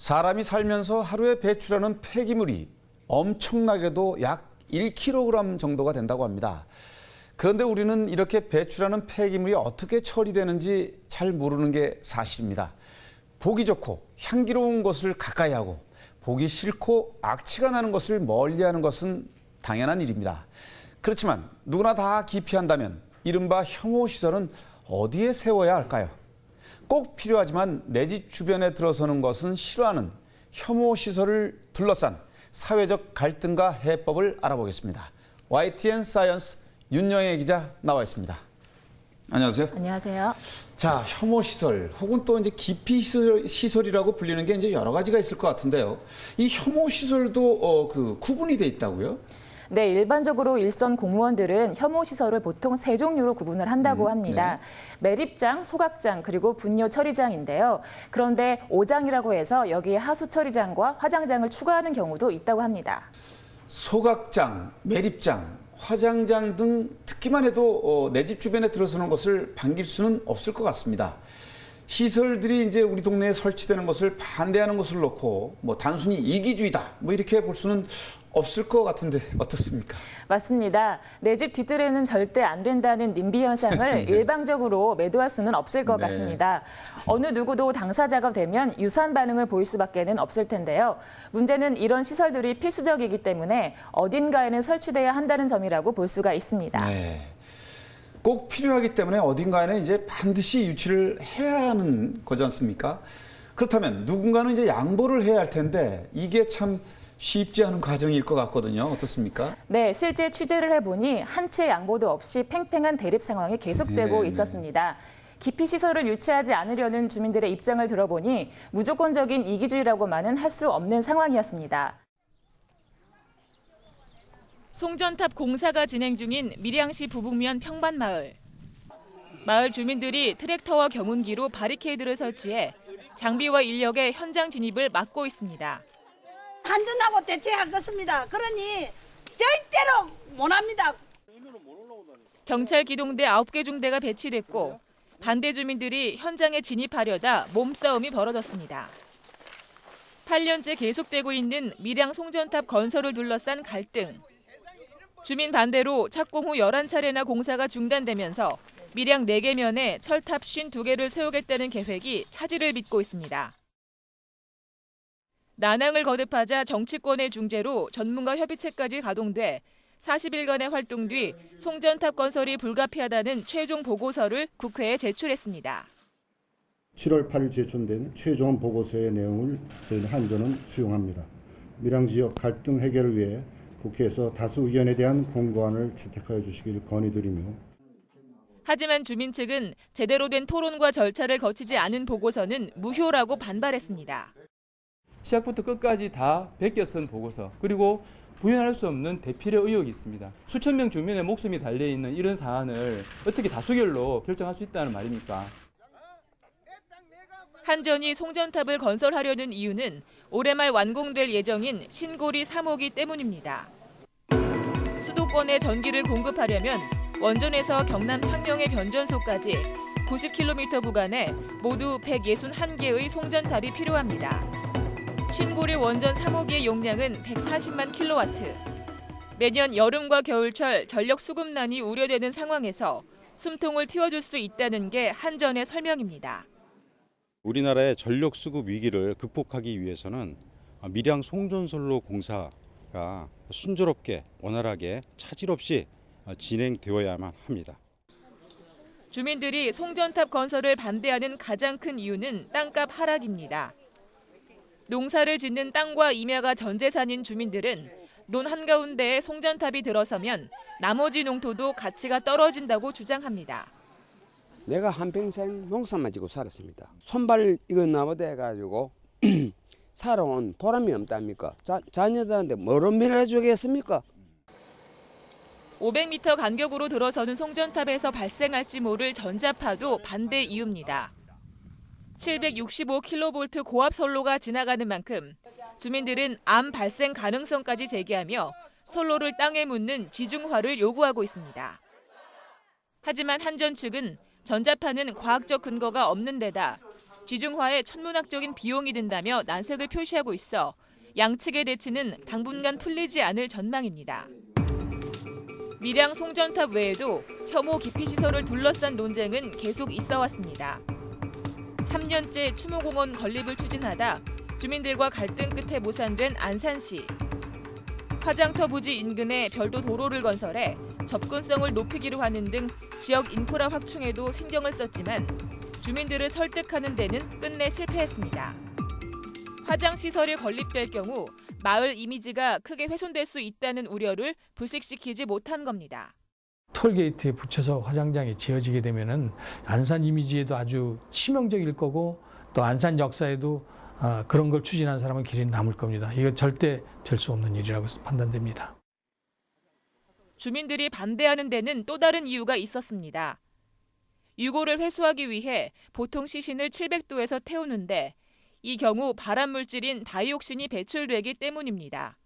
사람이 살면서 하루에 배출하는 폐기물이 엄청나게도 약 1kg 정도가 된다고 합니다. 그런데 우리는 이렇게 배출하는 폐기물이 어떻게 처리되는지 잘 모르는 게 사실입니다. 보기 좋고 향기로운 것을 가까이 하고 보기 싫고 악취가 나는 것을 멀리하는 것은 당연한 일입니다. 그렇지만 누구나 다 기피한다면 이른바 혐오시설은 어디에 세워야 할까요? 꼭 필요하지만 내 집 주변에 들어서는 것은 싫어하는 혐오시설을 둘러싼 사회적 갈등과 해법을 알아보겠습니다. YTN 사이언스 윤영애 기자 나와 있습니다. 안녕하세요. 안녕하세요. 자, 혐오시설 혹은 또 이제 기피시설이라고 불리는 게 이제 여러 가지가 있을 것 같은데요. 이 혐오시설도 구분이 돼 있다고요? 네, 일반적으로 일선 공무원들은 혐오 시설을 보통 세 종류로 구분을 한다고 합니다. 매립장, 소각장, 그리고 분뇨 처리장인데요. 그런데 오장이라고 해서 여기에 하수 처리장과 화장장을 추가하는 경우도 있다고 합니다. 소각장, 매립장, 화장장 등 듣기만 해도 내 집 주변에 들어서는 것을 반길 수는 없을 것 같습니다. 시설들이 이제 우리 동네에 설치되는 것을 반대하는 것을 놓고 뭐 단순히 이기주의다 뭐 이렇게 볼 수는 없을 것 같은데 어떻습니까? 맞습니다. 내 집 뒤뜰에는 절대 안 된다는 님비 현상을 일방적으로 매도할 수는 없을 것 같습니다. 어느 누구도 당사자가 되면 유사한 반응을 보일 수밖에는 없을 텐데요. 문제는 이런 시설들이 필수적이기 때문에 어딘가에는 설치돼야 한다는 점이라고 볼 수가 있습니다. 네. 꼭 필요하기 때문에 어딘가에는 이제 반드시 유치를 해야 하는 거지 않습니까? 그렇다면 누군가는 이제 양보를 해야 할 텐데 이게 참 쉽지 않은 과정일 것 같거든요. 어떻습니까? 네, 실제 취재를 해보니 한 채 양보도 없이 팽팽한 대립 상황이 계속되고 있었습니다. 기피시설을 유치하지 않으려는 주민들의 입장을 들어보니 무조건적인 이기주의라고만은 할 수 없는 상황이었습니다. 송전탑 공사가 진행 중인 밀양시 부북면 평반마을. 마을 주민들이 트랙터와 경운기로 바리케이드를 설치해 장비와 인력의 현장 진입을 막고 있습니다. 한전하고 대체하겠습니다. 그러니 절대로 못합니다. 경찰 기동대 9개 중대가 배치됐고 반대 주민들이 현장에 진입하려다 몸싸움이 벌어졌습니다. 8년째 계속되고 있는 밀양 송전탑 건설을 둘러싼 갈등. 주민 반대로 착공 후 11차례나 공사가 중단되면서 밀양 4개면에 철탑 52개를 세우겠다는 계획이 차질을 빚고 있습니다. 난항을 거듭하자 정치권의 중재로 전문가 협의체까지 가동돼 40일간의 활동 뒤 송전탑 건설이 불가피하다는 최종 보고서를 국회에 제출했습니다. 7월 8일 제출된 최종 보고서의 내용을 저희 한전은 수용합니다. 밀양 지역 갈등 해결을 위해 국회에서 다수 의견에 대한 공고안을 채택하여 주시길 건의드리며 하지만 주민 측은 제대로 된 토론과 절차를 거치지 않은 보고서는 무효라고 반발했습니다. 시작부터 끝까지 다 베껴 쓴 보고서, 그리고 부인할 수 없는 대필의 의혹이 있습니다. 수천 명 주민의 목숨이 달려있는 이런 사안을 어떻게 다수결로 결정할 수 있다는 말입니까? 한전이 송전탑을 건설하려는 이유는 올해 말 완공될 예정인 신고리 3호기 때문입니다. 수도권에 전기를 공급하려면 원전에서 경남 창녕의 변전소까지 90km 구간에 모두 161개의 송전탑이 필요합니다. 신고리 원전 3호기의 용량은 140만 킬로와트. 매년 여름과 겨울철 전력 수급난이 우려되는 상황에서 숨통을 틔워줄 수 있다는 게 한전의 설명입니다. 우리나라의 전력 수급 위기를 극복하기 위해서는 밀양 송전선로 공사가 순조롭게 원활하게 차질 없이 진행되어야만 합니다. 주민들이 송전탑 건설을 반대하는 가장 큰 이유는 땅값 하락입니다. 농사를 짓는 땅과 임야가 전 재산인 주민들은 논 한가운데에 송전탑이 들어서면 나머지 농토도 가치가 떨어진다고 주장합니다. 내가 한평생 농사만 짓고 살았습니다. 손발 이거 나보다 해가지고 살아온 보람이 없답니까? 자녀들한테 뭐로 밀어주겠습니까? 500m 간격으로 들어서는 송전탑에서 발생할지 모를 전자파도 반대 이유입니다. 765kV 고압 선로가 지나가는 만큼 주민들은 암 발생 가능성까지 제기하며 선로를 땅에 묻는 지중화를 요구하고 있습니다. 하지만 한전 측은 전자파는 과학적 근거가 없는 데다 지중화에 천문학적인 비용이 든다며 난색을 표시하고 있어 양측의 대치는 당분간 풀리지 않을 전망입니다. 밀양 송전탑 외에도 혐오 기피시설을 둘러싼 논쟁은 계속 있어 왔습니다. 3년째 추모공원 건립을 추진하다 주민들과 갈등 끝에 무산된 안산시. 화장터 부지 인근에 별도 도로를 건설해 접근성을 높이기로 하는 등 지역 인프라 확충에도 신경을 썼지만 주민들을 설득하는 데는 끝내 실패했습니다. 화장시설이 건립될 경우 마을 이미지가 크게 훼손될 수 있다는 우려를 불식시키지 못한 겁니다. 톨게이트에 붙여서 화장장이 지어지게 되면은 안산 이미지에도 아주 치명적일 거고 또 안산 역사에도 그런 걸 추진한 사람은 길이 남을 겁니다. 이거 절대 될 수 없는 일이라고 판단됩니다. 주민들이 반대하는 데는 또 다른 이유가 있었습니다. 유골을 회수하기 위해 보통 시신을 700도에서 태우는데 이 경우 발암물질인 다이옥신이 배출되기 때문입니다.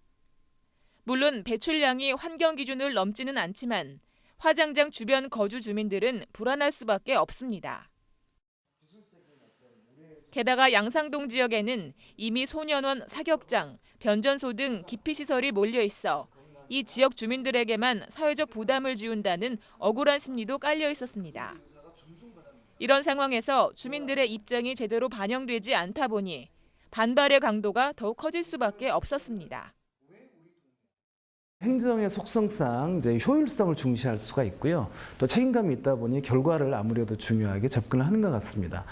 물론 배출량이 환경 기준을 넘지는 않지만 화장장 주변 거주 주민들은 불안할 수밖에 없습니다. 게다가 양상동 지역에는 이미 소년원, 사격장, 변전소 등 기피시설이 몰려 있어 이 지역 주민들에게만 사회적 부담을 지운다는 억울한 심리도 깔려 있었습니다. 이런 상황에서 주민들의 입장이 제대로 반영되지 않다 보니 반발의 강도가 더욱 커질 수밖에 없었습니다. 행정의 속성상 이제 효율성을 중시할 수가 있고요. 또 책임감이 있다 보니 결과를 아무래도 중요하게 접근을 하는 것 같습니다.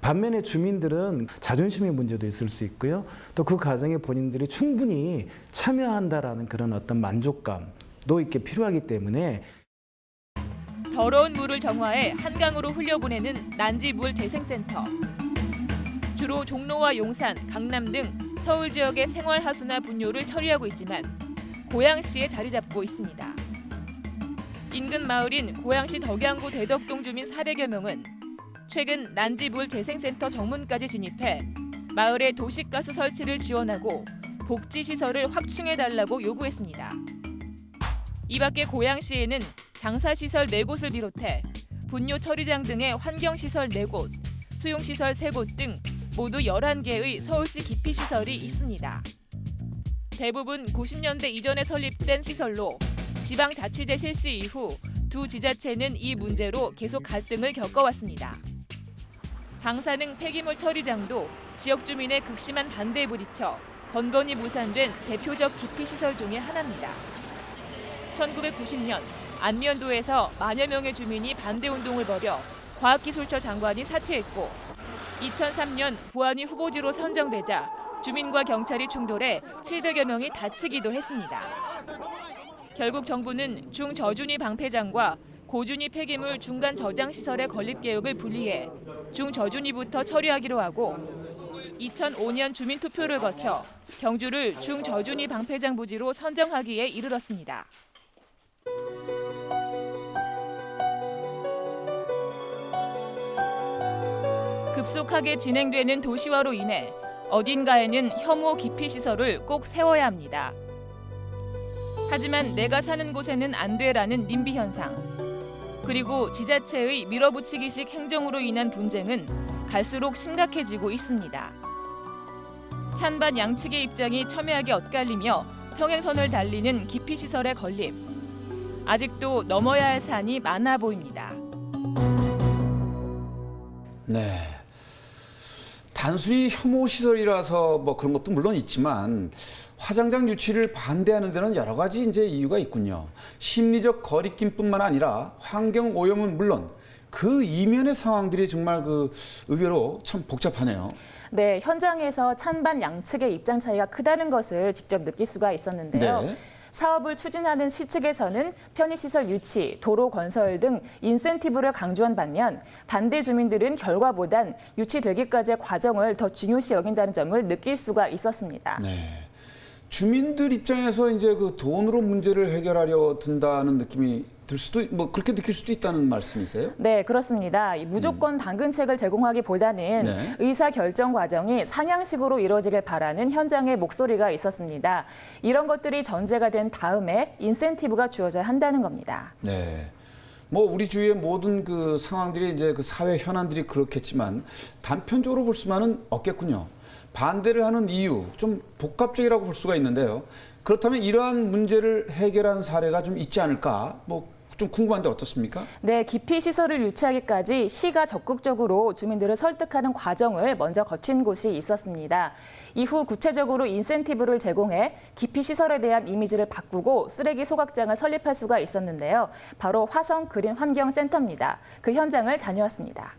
반면에 주민들은 자존심의 문제도 있을 수 있고요. 또 그 과정에 본인들이 충분히 참여한다라는 그런 어떤 만족감도 있게 필요하기 때문에 더러운 물을 정화해 한강으로 흘려보내는 난지물 재생센터. 주로 종로와 용산, 강남 등 서울 지역의 생활하수나 분뇨를 처리하고 있지만 고양시에 자리 잡고 있습니다. 인근 마을인 고양시 덕양구 대덕동 주민 400여 명은 최근 난지물 재생센터 정문까지 진입해 마을에 도시가스 설치를 지원하고 복지시설을 확충해달라고 요구했습니다. 이 밖에 고양시에는 장사시설 4곳을 비롯해 분뇨 처리장 등의 환경시설 4곳, 수용시설 3곳 등 모두 11개의 서울시 기피시설이 있습니다. 대부분 90년대 이전에 설립된 시설로 지방자치제 실시 이후 두 지자체는 이 문제로 계속 갈등을 겪어왔습니다. 방사능 폐기물 처리장도 지역 주민의 극심한 반대에 부딪혀 번번이 무산된 대표적 기피시설 중의 하나입니다. 1990년 안면도에서 만여 명의 주민이 반대운동을 벌여 과학기술처 장관이 사퇴했고 2003년 부안이 후보지로 선정되자 주민과 경찰이 충돌해 700여 명이 다치기도 했습니다. 결국 정부는 중저준위 방패장과 고준위 폐기물 중간 저장 시설의 건립 계획을 분리해 중저준위부터 처리하기로 하고 2005년 주민투표를 거쳐 경주를 중저준위 방패장 부지로 선정하기에 이르렀습니다. 급속하게 진행되는 도시화로 인해 어딘가에는 혐오 기피 시설을 꼭 세워야 합니다. 하지만 내가 사는 곳에는 안 돼라는 님비 현상, 그리고 지자체의 밀어붙이기식 행정으로 인한 분쟁은 갈수록 심각해지고 있습니다. 찬반 양측의 입장이 첨예하게 엇갈리며 평행선을 달리는 기피 시설의 건립. 아직도 넘어야 할 산이 많아 보입니다. 네. 단순히 혐오 시설이라서 뭐 그런 것도 물론 있지만 화장장 유치를 반대하는 데는 여러 가지 이제 이유가 있군요. 심리적 거리낌뿐만 아니라 환경 오염은 물론 그 이면의 상황들이 정말 의외로 참 복잡하네요. 네, 현장에서 찬반 양측의 입장 차이가 크다는 것을 직접 느낄 수가 있었는데요. 네. 사업을 추진하는 시 측에서는 편의시설 유치, 도로 건설 등 인센티브를 강조한 반면 반대 주민들은 결과보단 유치되기까지의 과정을 더 중요시 여긴다는 점을 느낄 수가 있었습니다. 네. 주민들 입장에서 이제 돈으로 문제를 해결하려 든다는 느낌이 들 수도 그렇게 느낄 수도 있다는 말씀이세요? 네, 그렇습니다. 이 무조건 당근책을 제공하기보다는 네. 의사 결정 과정이 상향식으로 이루어지길 바라는 현장의 목소리가 있었습니다. 이런 것들이 전제가 된 다음에 인센티브가 주어져야 한다는 겁니다. 네. 뭐 우리 주위의 모든 그 상황들이 이제 그 사회 현안들이 그렇겠지만 단편적으로 볼 수만은 없겠군요. 반대를 하는 이유 좀 복합적이라고 볼 수가 있는데요. 그렇다면 이러한 문제를 해결한 사례가 좀 있지 않을까? 뭐 좀 궁금한데 어떻습니까? 네, 기피 시설을 유치하기까지 시가 적극적으로 주민들을 설득하는 과정을 먼저 거친 곳이 있었습니다. 이후 구체적으로 인센티브를 제공해 기피 시설에 대한 이미지를 바꾸고 쓰레기 소각장을 설립할 수가 있었는데요. 바로 화성 그린 환경센터입니다. 그 현장을 다녀왔습니다.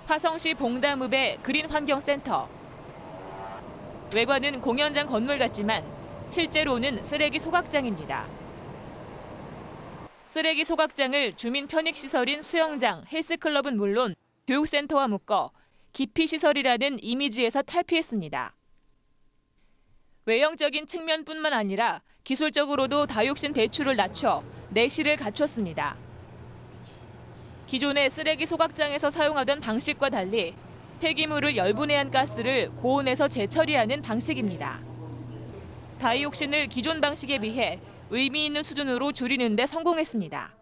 화성시 봉담읍의 그린 환경센터. 외관은 공연장 건물 같지만 실제로는 쓰레기 소각장입니다. 쓰레기 소각장을 주민 편익시설인 수영장, 헬스클럽은 물론 교육센터와 묶어 기피시설이라는 이미지에서 탈피했습니다. 외형적인 측면뿐만 아니라 기술적으로도 다육신 배출을 낮춰 내실을 갖췄습니다. 기존의 쓰레기 소각장에서 사용하던 방식과 달리 폐기물을 열분해한 가스를 고온에서 재처리하는 방식입니다. 다이옥신을 기존 방식에 비해 의미 있는 수준으로 줄이는 데 성공했습니다.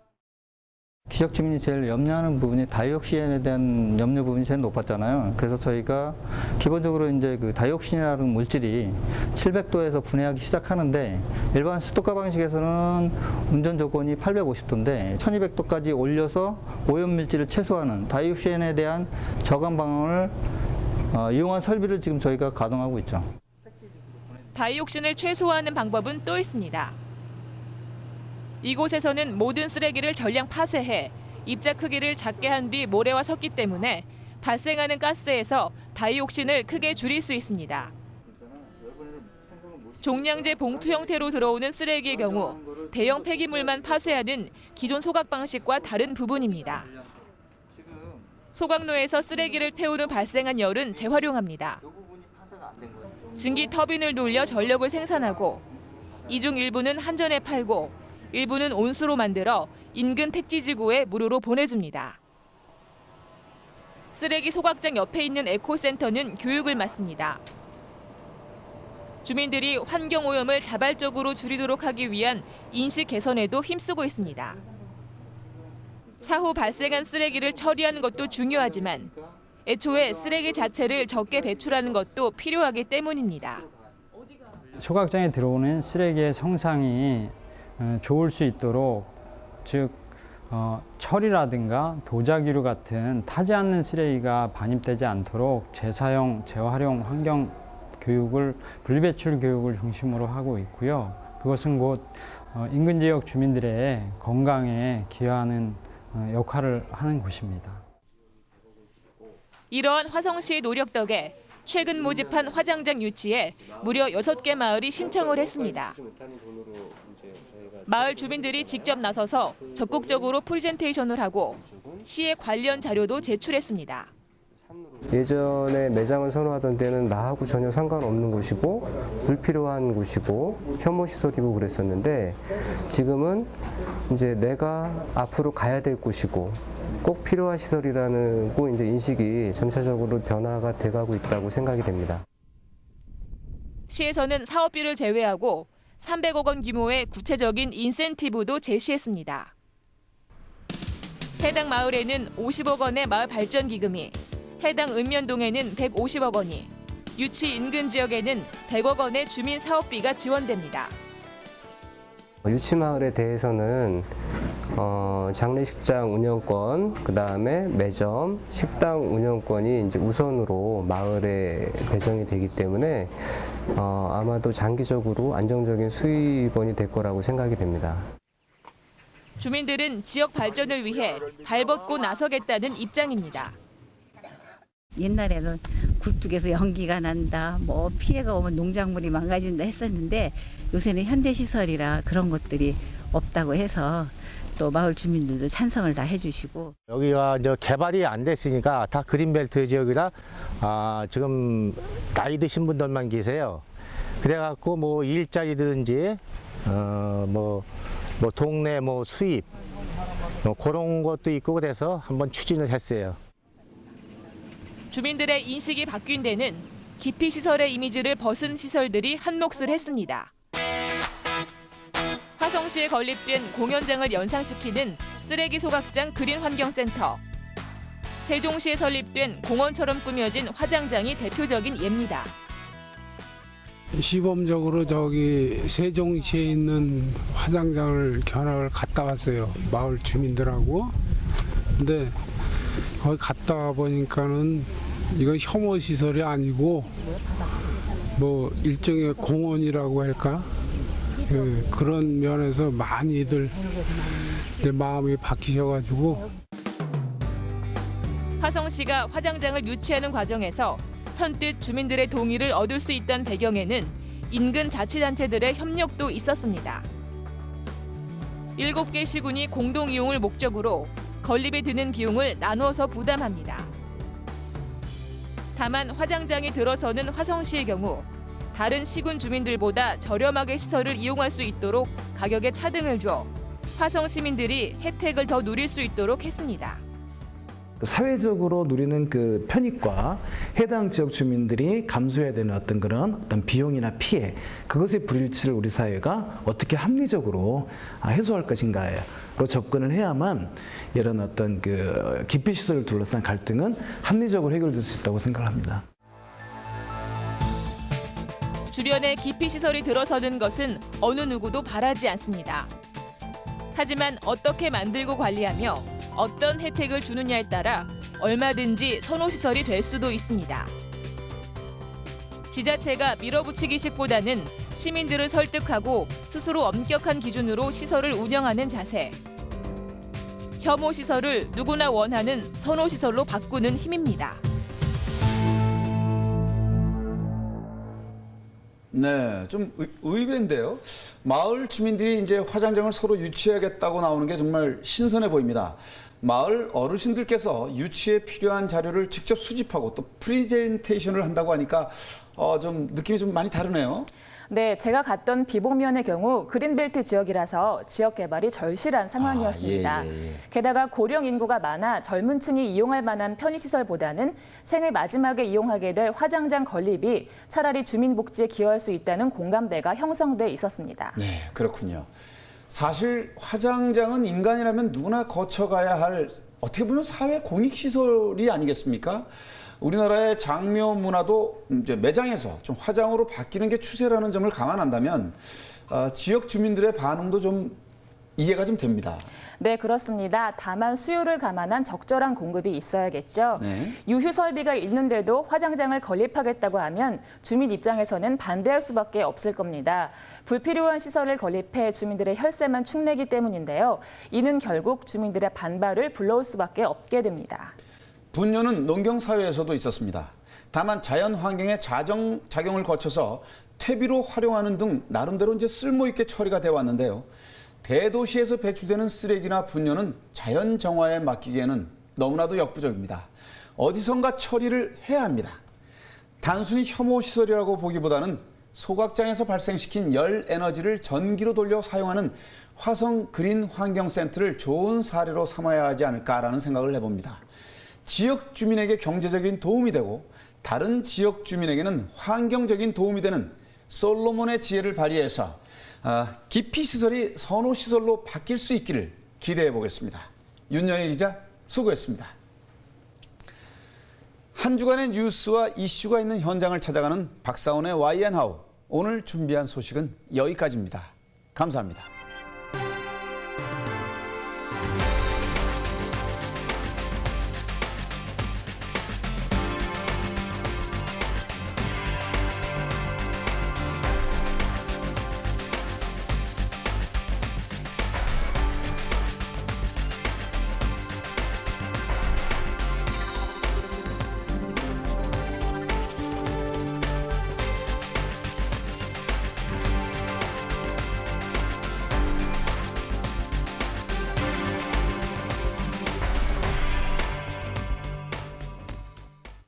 지역 주민이 제일 염려하는 부분이 다이옥신에 대한 염려 부분이 제일 높았잖아요. 그래서 저희가 기본적으로 이제 그 다이옥신이라는 물질이 700도에서 분해하기 시작하는데 일반 습도가 방식에서는 운전 조건이 850도인데 1200도까지 올려서 오염 물질을 최소화하는 다이옥신에 대한 저감 방안을 이용한 설비를 지금 저희가 가동하고 있죠. 다이옥신을 최소화하는 방법은 또 있습니다. 이곳에서는 모든 쓰레기를 전량 파쇄해 입자 크기를 작게 한 뒤 모래와 섞기 때문에 발생하는 가스에서 다이옥신을 크게 줄일 수 있습니다. 종량제 봉투 형태로 들어오는 쓰레기의 경우 대형 폐기물만 파쇄하는 기존 소각 방식과 다른 부분입니다. 소각로에서 쓰레기를 태운 후 발생한 열은 재활용합니다. 증기 터빈을 돌려 전력을 생산하고 이 중 일부는 한전에 팔고 일부는 온수로 만들어 인근 택지지구에 무료로 보내줍니다. 쓰레기 소각장 옆에 있는 에코센터는 교육을 맡습니다. 주민들이 환경오염을 자발적으로 줄이도록 하기 위한 인식 개선에도 힘쓰고 있습니다. 사후 발생한 쓰레기를 처리하는 것도 중요하지만 애초에 쓰레기 자체를 적게 배출하는 것도 필요하기 때문입니다. 소각장에 들어오는 쓰레기의 성상이 좋을 수 있도록 즉 철이라든가 도자기류 같은 타지 않는 쓰레기가 반입되지 않도록 재사용, 재활용 환경 교육을 분리배출 교육을 중심으로 하고 있고요. 그것은 곧 인근 지역 주민들의 건강에 기여하는 역할을 하는 곳입니다. 이러한 화성시의 노력 덕에 최근 모집한 화장장 유치에 무려 6개 마을이 신청을 했습니다. 마을 주민들이 직접 나서서 적극적으로 프레젠테이션을 하고 시에 관련 자료도 제출했습니다. 예전에 매장을 선호하던 데는 나하고 전혀 상관없는 곳이고 불필요한 곳이고 혐오시설이고 그랬었는데 지금은 이제 내가 앞으로 가야 될 곳이고 꼭 필요한 시설이라는 이제 인식이 점차적으로 변화가 돼가고 있다고 생각이 됩니다. 시에서는 사업비를 제외하고 300억 원 규모의 구체적인 인센티브도 제시했습니다. 해당 마을에는 50억 원의 마을 발전 기금이, 해당 읍면동에는 150억 원이, 유치 인근 지역에는 100억 원의 주민 사업비가 지원됩니다. 유치마을에 대해서는 장례식장 운영권, 그 다음에 매점, 식당 운영권이 이제 우선으로 마을에 배정이 되기 때문에 아마도 장기적으로 안정적인 수입원이 될 거라고 생각이 됩니다. 주민들은 지역 발전을 위해 발벗고 나서겠다는 입장입니다. 옛날에는 굴뚝에서 연기가 난다, 뭐 피해가 오면 농작물이 망가진다 했었는데 요새는 현대시설이라 그런 것들이 없다고 해서 또 마을 주민들도 찬성을 다 해주시고. 여기가 이제 개발이 안 됐으니까 다 그린벨트 지역이라 지금 나이 드신 분들만 계세요. 그래갖고 뭐 일자리든지 뭐 동네 뭐 수입 그런 것도 있고 그래서 한번 추진을 했어요. 주민들의 인식이 바뀐 데는 기피시설의 이미지를 벗은 시설들이 한 몫을 했습니다. 화성시에 건립된 공연장을 연상시키는 쓰레기 소각장 그린환경센터. 세종시에 설립된 공원처럼 꾸며진 화장장이 대표적인 예입니다. 시범적으로 세종시에 있는 화장장을 견학을 갔다 왔어요. 마을 주민들하고. 근데 거기 갔다 와 보니까는 이건 혐오 시설이 아니고 뭐 일종의 공원이라고 할까? 그런 면에서 많이들 내 마음이 바뀌셔가지고. 화성시가 화장장을 유치하는 과정에서 선뜻 주민들의 동의를 얻을 수 있던 배경에는 인근 자치단체들의 협력도 있었습니다. 7개 시군이 공동 이용을 목적으로 건립에 드는 비용을 나누어서 부담합니다. 다만 화장장이 들어서는 화성시의 경우 다른 시군 주민들보다 저렴하게 시설을 이용할 수 있도록 가격에 차등을 줘 화성 시민들이 혜택을 더 누릴 수 있도록 했습니다. 사회적으로 누리는 그 편익과 해당 지역 주민들이 감수해야 되는 어떤 비용이나 피해, 그것의 불일치를 우리 사회가 어떻게 합리적으로 해소할 것인가로 접근을 해야만 이런 어떤 그 기피 시설을 둘러싼 갈등은 합리적으로 해결될 수 있다고 생각합니다. 주변에 기피 시설이 들어서는 것은 어느 누구도 바라지 않습니다. 하지만 어떻게 만들고 관리하며 어떤 혜택을 주느냐에 따라 얼마든지 선호시설이 될 수도 있습니다. 지자체가 밀어붙이기식보다는 시민들을 설득하고 스스로 엄격한 기준으로 시설을 운영하는 자세. 혐오 시설을 누구나 원하는 선호시설로 바꾸는 힘입니다. 네, 좀 의외인데요. 마을 주민들이 이제 화장장을 서로 유치하겠다고 나오는 게 정말 신선해 보입니다. 마을 어르신들께서 유치에 필요한 자료를 직접 수집하고 또 프리젠테이션을 한다고 하니까 좀 느낌이 좀 많이 다르네요. 네, 제가 갔던 비봉면의 경우 그린벨트 지역이라서 지역 개발이 절실한 상황이었습니다. 게다가 고령 인구가 많아 젊은 층이 이용할 만한 편의시설보다는 생애 마지막에 이용하게 될 화장장 건립이 차라리 주민 복지에 기여할 수 있다는 공감대가 형성돼 있었습니다. 네, 그렇군요. 사실 화장장은 인간이라면 누구나 거쳐가야 할 어떻게 보면 사회 공익시설이 아니겠습니까? 우리나라의 장묘 문화도 이제 매장에서 좀 화장으로 바뀌는 게 추세라는 점을 감안한다면 지역 주민들의 반응도 좀 이해가 좀 됩니다. 네, 그렇습니다. 다만 수요를 감안한 적절한 공급이 있어야겠죠. 네. 유휴 설비가 있는데도 화장장을 건립하겠다고 하면 주민 입장에서는 반대할 수밖에 없을 겁니다. 불필요한 시설을 건립해 주민들의 혈세만 축내기 때문인데요. 이는 결국 주민들의 반발을 불러올 수밖에 없게 됩니다. 분뇨는 농경사회에서도 있었습니다. 다만 자연 환경의 작용을 거쳐서 퇴비로 활용하는 등 나름대로 이제 쓸모있게 처리가 되어 왔는데요. 대도시에서 배출되는 쓰레기나 분뇨는 자연 정화에 맡기기에는 너무나도 역부족입니다. 어디선가 처리를 해야 합니다. 단순히 혐오 시설이라고 보기보다는 소각장에서 발생시킨 열 에너지를 전기로 돌려 사용하는 화성 그린 환경센터를 좋은 사례로 삼아야 하지 않을까라는 생각을 해봅니다. 지역 주민에게 경제적인 도움이 되고 다른 지역 주민에게는 환경적인 도움이 되는 솔로몬의 지혜를 발휘해서 기피 시설이 선호 시설로 바뀔 수 있기를 기대해 보겠습니다. 윤영희 기자 수고했습니다. 한 주간의 뉴스와 이슈가 있는 현장을 찾아가는 박사원의 YN하우. 오늘 준비한 소식은 여기까지입니다. 감사합니다.